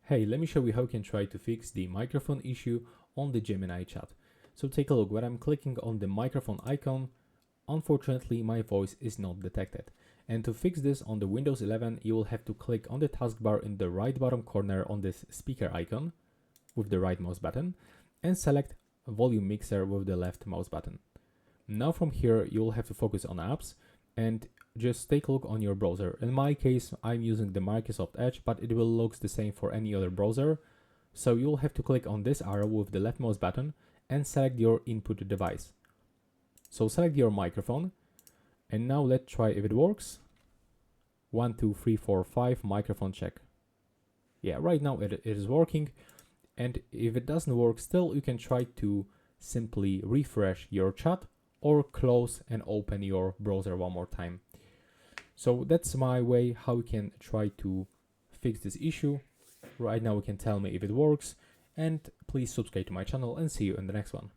Hey, let me show you how you can try to fix the microphone issue on the Gemini chat. So take a look. When I'm clicking on the microphone icon, unfortunately my voice is not detected. And to fix this on the Windows 11, you will have to click on the taskbar in the right bottom corner on this speaker icon with the right mouse button and select volume mixer with the left mouse button. Now from here, you'll have to focus on apps and just take a look on your browser. In my case, I'm using the Microsoft Edge, but it will look the same for any other browser. So you'll have to click on this arrow with the left mouse button and select your input device. So select your microphone, and now let's try if it works. 1, 2, 3, 4, 5, microphone check. Yeah, right now it is working. And if it doesn't work still, you can try to simply refresh your chat or close and open your browser one more time. So that's my way how you can try to fix this issue. Right now you can tell me if it works, and please subscribe to my channel and see you in the next one.